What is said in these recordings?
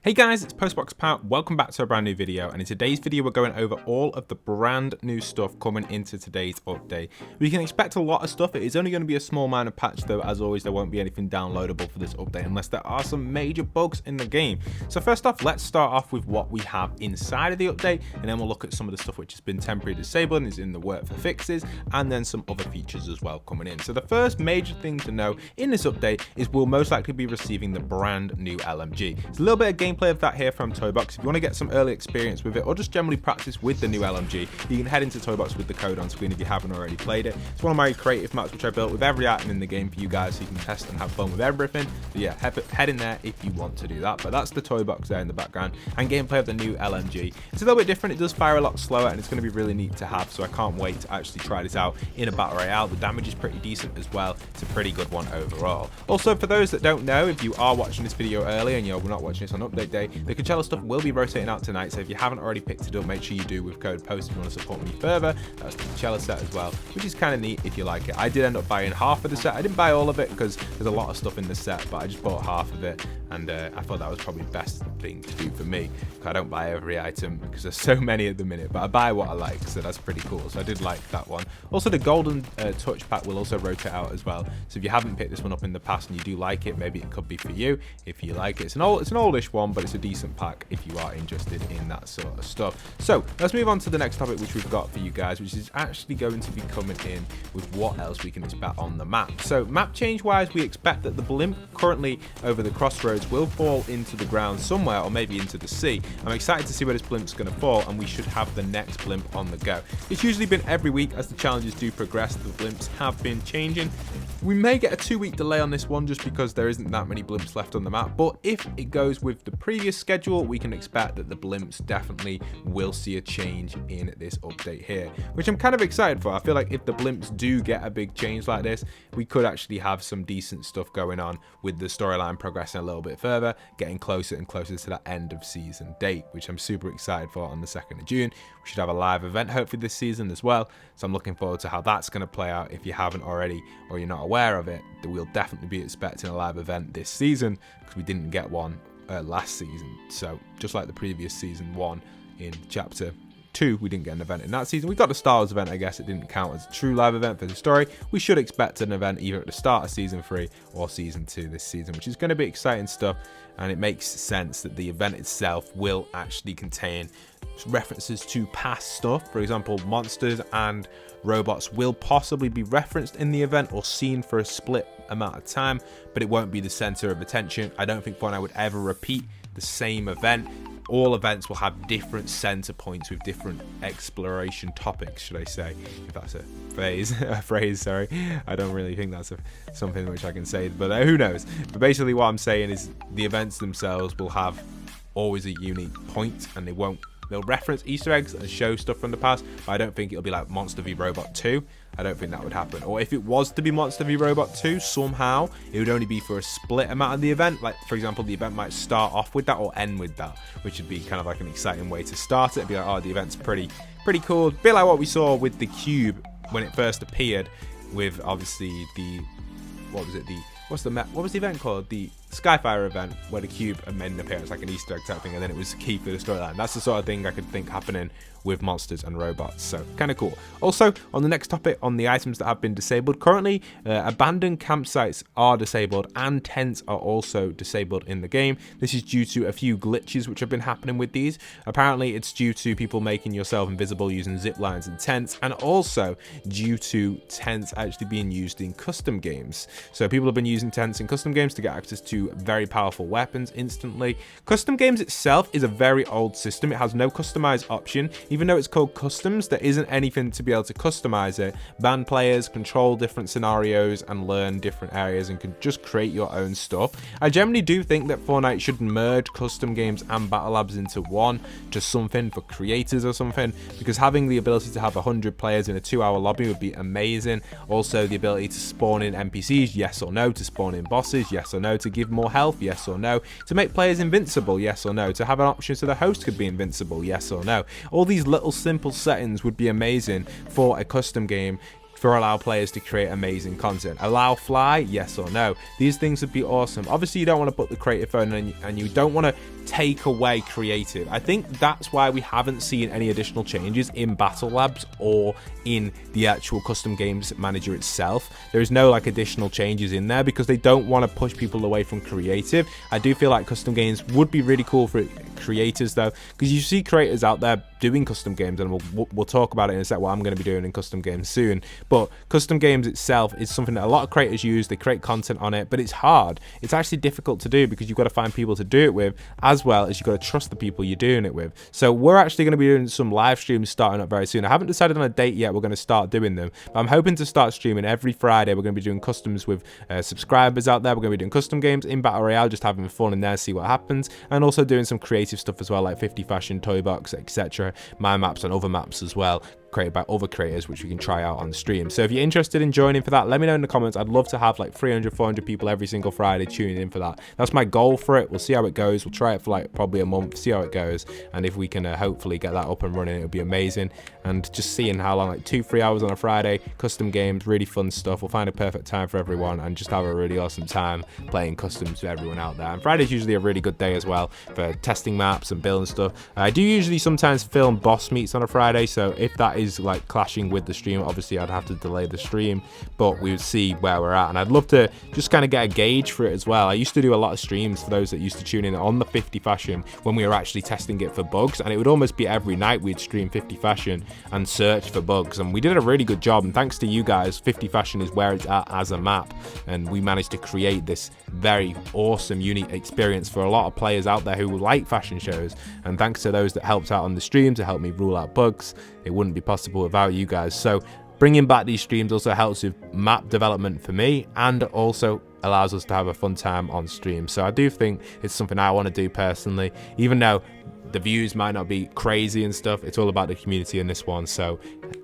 Hey guys, it's Postbox. Welcome back to a brand new video, and in today's video we're going over all of the brand new stuff coming into today's update. We can expect a lot of stuff. It is only going to be a small minor patch though. As always, there won't be anything downloadable for this update unless there are some major bugs in the game. So first off, let's start off with what we have inside of the update, and then we'll look at some of the stuff which has been temporarily disabled and is in the work for fixes, and then some other features as well coming in. So the first major thing to know in this update is we'll most likely be receiving the brand new LMG. It's a little bit of gameplay of that here from Toybox. If you want to get some early experience with it or just generally practice with the new LMG, you can head into Toybox with the code on screen if you haven't already played it. It's one of my creative maps which I built with every item in the game for you guys, so you can test and have fun with everything. So yeah, head in there if you want to do that. But that's the Toybox there in the background, and gameplay of the new LMG. It's a little bit different. It does fire a lot slower, and it's going to be really neat to have, so I can't wait to actually try this out in a battle royale. The damage is pretty decent as well. It's a pretty good one overall. Also, for those that don't know, if you are watching this video early and we're not watching this on update day, the Coachella stuff will be rotating out tonight, so if you haven't already picked it up, make sure you do with code POST if you want to support me further. That's the Coachella set as well, which is kind of neat if you like it. I did end up buying half of the set. I didn't buy all of it because there's a lot of stuff in the set, but I just bought half of it, and I thought that was probably the best thing to do for me, because I don't buy every item because there's so many at the minute, but I buy what I like, so that's pretty cool. So I did like that one. Also, the golden touch pack will also rotate out as well, so if you haven't picked this one up in the past and you do like it, maybe it could be for you if you like it. It's an oldish one, but it's a decent pack if you are interested in that sort of stuff. So let's move on to the next topic which we've got for you guys, which is actually going to be coming in with what else we can expect on the map. So map change wise, we expect that the blimp currently over the crossroads will fall into the ground somewhere, or maybe into the sea. I'm excited to see where this blimp's going to fall, and we should have the next blimp on the go. It's usually been every week as the challenges do progress. The blimps have been changing. We may get a 2-week delay on this one just because there isn't that many blimps left on the map, but if it goes with the previous schedule, we can expect that the blimps definitely will see a change in this update here, which I'm kind of excited for. I feel like if the blimps do get a big change like this, we could actually have some decent stuff going on with the storyline progressing a little bit further, getting closer and closer to that end of season date, which I'm super excited for on the 2nd of June. We should have a live event hopefully this season as well, so I'm looking forward to how that's going to play out. If you haven't already or you're not aware of it, we'll definitely be expecting a live event this season because we didn't get one last season. So just like the previous season 1 in chapter 2, we didn't get an event in that season. We got the Star Wars event. I guess it didn't count as a true live event for the story. We should expect an event either at the start of season 3 or season 2 this season, which is going to be exciting stuff. And it makes sense that the event itself will actually contain references to past stuff. For example, monsters and robots will possibly be referenced in the event or seen for a split amount of time, but it won't be the center of attention. I don't think Fortnite would ever repeat the same event. All events will have different center points with different exploration topics, should I say, if that's a phrase, sorry. I don't really think that's something which I can say, but who knows. But basically what I'm saying is the events themselves will have always a unique point, and they'll reference Easter eggs and show stuff from the past, but I don't think it'll be like Monster v Robot 2. I don't think that would happen. Or if it was to be Monster v Robot 2, somehow it would only be for a split amount of the event. Like, for example, the event might start off with that or end with that, which would be kind of like an exciting way to start it. It'd be like, oh, the event's pretty cool. A bit like what we saw with the cube when it first appeared, with obviously the, what was the event called? The Skyfire event, where the cube made an appearance, like an Easter egg type thing, and then it was key for the storyline. That's the sort of thing I could think happening with monsters and robots, so kind of cool. Also, on the next topic, on the items that have been disabled, currently abandoned campsites are disabled and tents are also disabled in the game. This is due to a few glitches which have been happening with these. Apparently it's due to people making yourself invisible using zip lines and tents, and also due to tents actually being used in custom games. So people have been using tents in custom games to get access to very powerful weapons instantly. Custom games itself is a very old system. It has no customize option. Even though it's called customs, there isn't anything to be able to customize it. Ban players, control different scenarios, and learn different areas, and can just create your own stuff. I generally do think that Fortnite should merge custom games and battle labs into one, just something for creators or something, because having the ability to have 100 players in a 2-hour lobby would be amazing. Also, the ability to spawn in NPCs, yes or no, to spawn in bosses, yes or no, to give more health, yes or no, to make players invincible, yes or no, to have an option so the host could be invincible, yes or no. All these little simple settings would be amazing for a custom game for allow players to create amazing content. Allow fly, yes or no. These things would be awesome. Obviously, you don't want to put the creative phone in, and you don't want to take away creative. I think that's why we haven't seen any additional changes in Battle Labs or in the actual custom games manager itself. There is no like additional changes in there because they don't want to push people away from creative. I do feel like custom games would be really cool for creators though, because you see creators out there doing custom games, and we'll talk about it in a sec what I'm going to be doing in custom games soon. But custom games itself is something that a lot of creators use. They create content on it, but it's hard. It's actually difficult to do because you've got to find people to do it with, as well as you've got to trust the people you're doing it with. So we're actually going to be doing some live streams starting up very soon. I haven't decided on a date yet. We're going to start doing them, but I'm hoping to start streaming every Friday. We're going to be doing customs with subscribers out there. We're going to be doing custom games in Battle Royale, just having fun in there, see what happens, and also doing some creative stuff as well, like 50 Fashion, Toy Box, etc. My maps and other maps as well, created by other creators, which we can try out on stream. So if you're interested in joining for that, let me know in the comments. I'd love to have like 300-400 people every single Friday tuning in for that. That's my goal for it. We'll see how it goes. We'll try it for like probably a month, see how it goes, and if we can hopefully get that up and running, it'll be amazing. And just seeing how long, like 2-3 hours on a Friday, custom games, really fun stuff. We'll find a perfect time for everyone and just have a really awesome time playing customs with everyone out there. And Friday's usually a really good day as well for testing maps and building stuff. I do usually sometimes film boss meets on a Friday, so if that is like clashing with the stream, obviously I'd have to delay the stream, but we would see where we're at. And I'd love to just kind of get a gauge for it as well. I used to do a lot of streams for those that used to tune in on the 50 Fashion when we were actually testing it for bugs, and it would almost be every night we'd stream 50 Fashion and search for bugs, and we did a really good job. And thanks to you guys, 50 Fashion is where it's at as a map, and we managed to create this very awesome, unique experience for a lot of players out there who like fashion shows. And thanks to those that helped out on the stream to help me rule out bugs, it wouldn't be possible without you guys. So bringing back these streams also helps with map development for me, and also allows us to have a fun time on stream. So I do think it's something I want to do personally, even though the views might not be crazy and stuff. It's all about the community in this one, so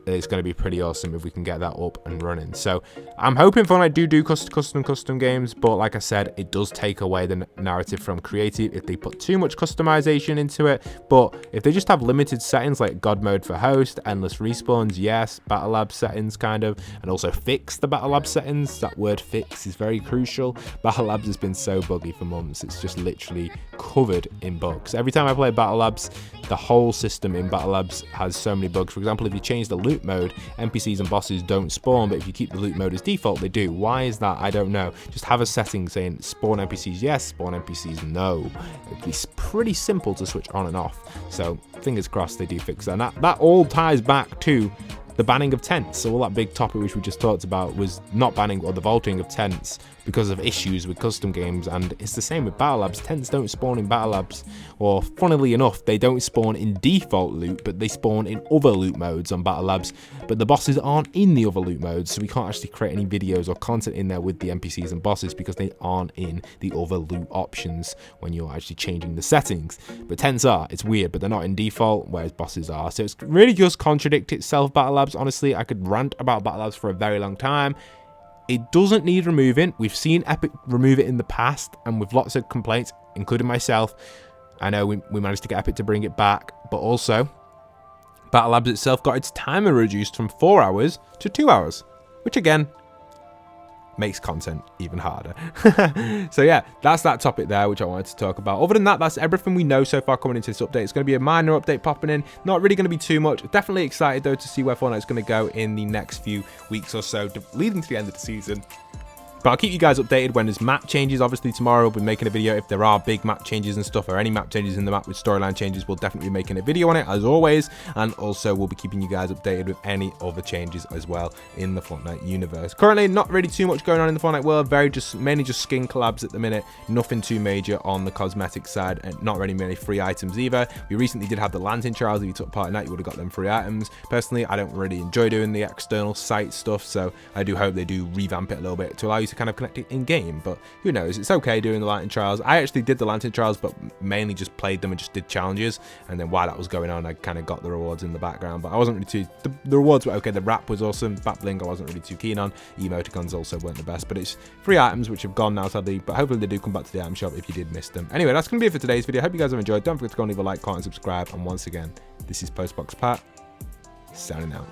it's going to be pretty awesome if we can get that up and running. So I'm hoping Fortnite do custom games, but like I said, it does take away the narrative from creative if they put too much customization into it. But if they just have limited settings like God mode for host, endless respawns, yes, Battle Lab settings kind of, and also fix the Battle Lab settings. That word fix is very crucial. Battle Labs has been so buggy for months. It's just literally covered in bugs. Every time I play Battle Labs, the whole system in Battle Labs has so many bugs. For example, if you change the loot mode, NPCs and bosses don't spawn, but if you keep the loot mode as default, they do. Why is that? I don't know. Just have a setting saying spawn NPCs yes, spawn NPCs no. It'd be pretty simple to switch on and off. So fingers crossed they do fix that. And that all ties back to the banning of tents. So all that big topic which we just talked about was not banning or the vaulting of tents because of issues with custom games, and it's the same with Battle Labs. Tents don't spawn in Battle Labs, or funnily enough, they don't spawn in default loot, but they spawn in other loot modes on Battle Labs, but the bosses aren't in the other loot modes, so we can't actually create any videos or content in there with the NPCs and bosses because they aren't in the other loot options when you're actually changing the settings. But tents are. It's weird, but they're not in default, whereas bosses are. So it's really just contradict itself, Battle Labs. Honestly, I could rant about Battle Labs for a very long time. It doesn't need removing. We've seen Epic remove it in the past, and with lots of complaints, including myself. I know we managed to get Epic to bring it back, but also Battle Labs itself got its timer reduced from 4 hours to 2 hours, which again makes content even harder. So yeah, that's that topic there which I wanted to talk about. Other than that, that's everything we know so far coming into this update. It's going to be a minor update popping in, not really going to be too much. Definitely excited though to see where Fortnite's going to go in the next few weeks or so, leading to the end of the season. But I'll keep you guys updated when there's map changes. Obviously tomorrow we'll be making a video if there are big map changes and stuff, or any map changes in the map with storyline changes. We'll definitely be making a video on it as always, and also we'll be keeping you guys updated with any other changes as well in the Fortnite universe. Currently not really too much going on in the Fortnite world, mainly just skin collabs at the minute, nothing too major on the cosmetic side, and not really many free items either. We recently did have the lantern trials. If you took part in that, you would have got them free items. Personally, I don't really enjoy doing the external site stuff, so I do hope they do revamp it a little bit to allow you to kind of connect it in game. But who knows, it's okay doing the lantern trials. I actually did the lantern trials, but mainly just played them and just did challenges, and then while that was going on I kind of got the rewards in the background. But I wasn't really too, the rewards were okay. The wrap was awesome, back bling I wasn't really too keen on, emoticons also weren't the best, but it's free items which have gone now sadly, but hopefully they do come back to the item shop if you did miss them. Anyway, that's gonna be it for today's video. Hope you guys have enjoyed. Don't forget to go and leave a like, comment, and subscribe, and once again, this is Postbox Pat signing out.